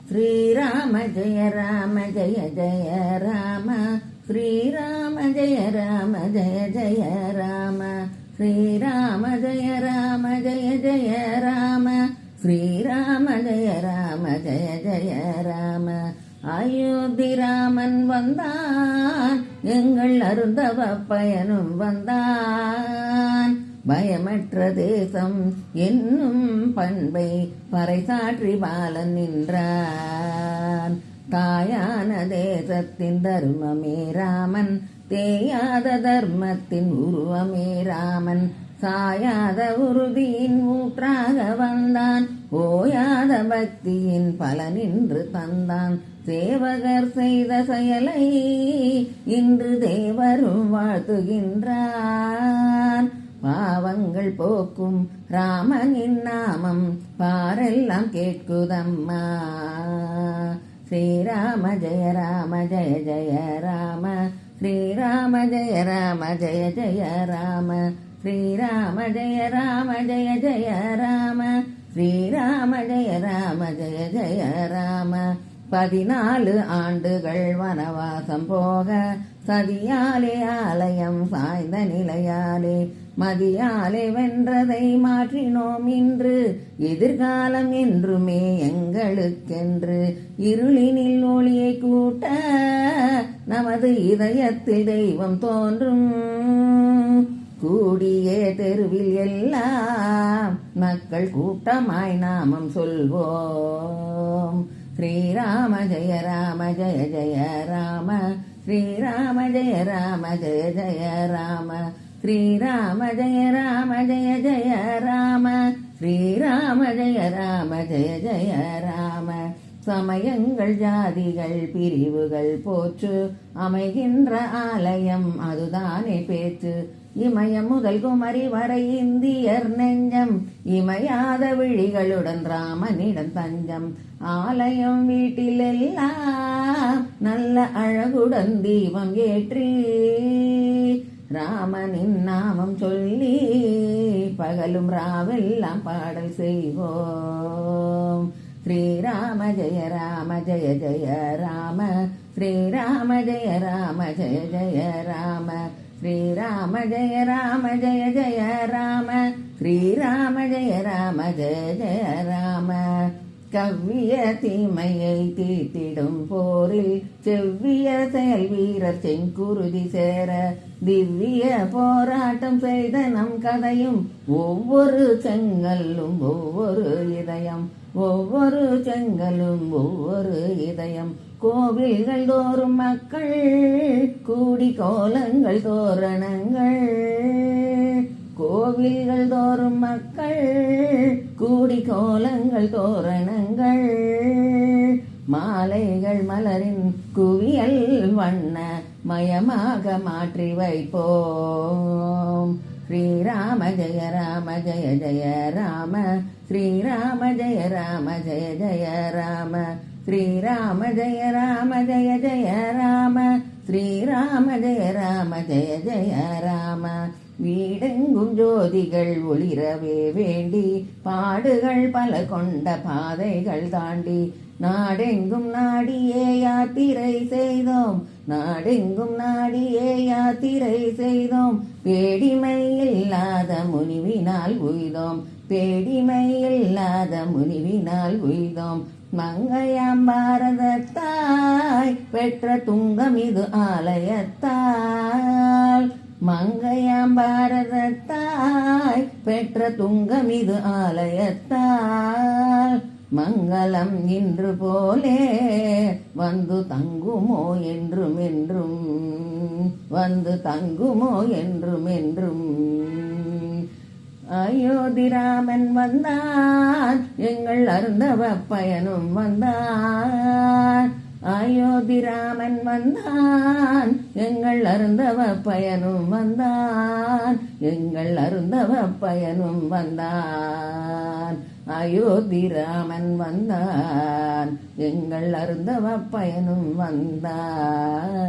श्रीराम जय राम जय जय राम श्रीराम जय राम जय जय राम श्रीराम जय राम जय जय राम श्रीराम जय राम जय जय राम அயோத்தி ராமன் வந்தான் எங்கள் அருந்தவ பயனும் வந்தான் பயமற்ற தேசம் என்னும் பண்பை பறைசாற்றி பாலன் நின்றான் தாயான தேசத்தின் தர்மமே ராமன் தேயாத தர்மத்தின் உருவமே ராமன் சாயாத உறுதியின் ஊற்றாக வந்தான் ஓயாத பக்தியின் பலனின்று தந்தான் சேவகர் செய்த செயலை இன்று தேவரும் வாழ்த்துகின்றான் பாவங்கள் போக்கும் ராமனின் நாமம் பாரெல்லாம் கேட்குதம்மா ஸ்ரீராம ஜெய ராம ஜெய ஜெய ராம ஸ்ரீராம ஜெய ராம ஜெய ஜெய ராம ஸ்ரீராம ஜெய ராம ஜெய ஜெய ராம ஸ்ரீராம ஜெய ராம ஜெய ஜெய ராம 14 ஆண்டுகள் வனவாசம் போக சதியாலே ஆலயம் சாய்ந்த நிலையாலே மதியாலே வென்றதை மாற்றினோம் இன்று எதிர்காலம் என்றுமே எங்களுக்கென்று இருளினில் ஒளியை கூட்ட நமது இதயத்தில் தெய்வம் தோன்றும் கூடியே தெருவில் எல்லாம் மக்கள் கூட்டமாய் நாமம் சொல்வோம் ஸ்ரீராம ஜெய ராம ஜெய ஜெய ராம ஸ்ரீராம ஜெய ராம ஜெய ஜெய ராம ஸ்ரீராம ஜெய ராம ஜெய ஜெய ராம ஸ்ரீராம ஜெய ராம ஜெய ஜெய ராம சமயங்கள் ஜாதிகள் பிரிவுகள் போற்று அமைகின்ற ஆலயம் அதுதானே பேச்சு இமயம் முதல் குமரி வரை இந்தியர் நெஞ்சம் இமையாத விழிகளுடன் ராமனிடம் தஞ்சம் ஆலயம் வீட்டில் எல்லாம் நல்ல அழகுடன் தீபம் ஏற்றி ராமனின் நாமம் சொல்லி பகலும் ராவெல்லாம் பாடல் செய்வோம் ஸ்ரீராம ஜெய ராம ஜெய ஜெய ராம ஸ்ரீராம ஜெய ராம ஜெய ஜெய ராம ஸ்ரீராம ஜெய ராம ஜெய ஜெய ராம ஸ்ரீராம ஜெய ராம ஜெய ஜெய ராம கவ்விய தீமையை தீர்த்திடும் போரில் செவ்விய செயல் வீரர் செங்குருதி சேர திவ்ய போராட்டம் செய்த நம் கதையும் ஒவ்வொரு செங்கல்லும் ஒவ்வொரு இதயம் ஒவ்வொரு செங்கலும் ஒவ்வொரு இதயம் கோவில்கள் தோறும் மக்கள் கூடி கோலங்கள் தோரணங்கள் கோவில்கள் தோறும் மக்கள் கூடி கோலங்கள் தோரணங்கள் மாலைகள் மலரின் குவியல் வண்ண மயமாக மாற்றி வைப்போம் ஸ்ரீராம ஜெய ராம ஜெய ஜெய ராம ஸ்ரீராம ஜெய ராம ஜெய ஜெய ராம ஸ்ரீராம ஜெய ராம ஜெய ஜெய ராம ஸ்ரீராம ஜெய ராம ஜெய ஜெய ராம வீடெங்கும் ஜோதிகள் ஒளிரவே வேண்டி பாடுகள் பல கொண்ட பாதைகள் தாண்டி நாடெங்கும் நாடியே யாத்திரை செய்தோம் நாடெங்கும் நாடியே யாத்திரை செய்தோம் பேடிமை இல்லாத முனிவினால் உய்தோம் பேடிமை இல்லாத முனிவினால் உய்தோம் மங்கையாம் பாரதத்தாய் பெற்ற துங்கம் இது ஆலயத்தால் மங்கையாம் பாரதத்தாய் பெற்ற துங்கம் இது ஆலயத்தால் மங்களம் இன்று போலே வந்து தங்குமோ என்றும் என்றும் வந்து தங்குமோ என்றும் என்றும் அயோத்தி ராமன் வந்தான் எங்கள் அருந்தவ பயனும் வந்தான் அயோத்தி ராமன் வந்தான் எங்கள் அருந்தவ பயனும் வந்தான் எங்கள் அருந்தவ பயனும் வந்தான் அயோத்தி ராமன் வந்தான் எங்கள் அருந்தவ பயனும் வந்தான்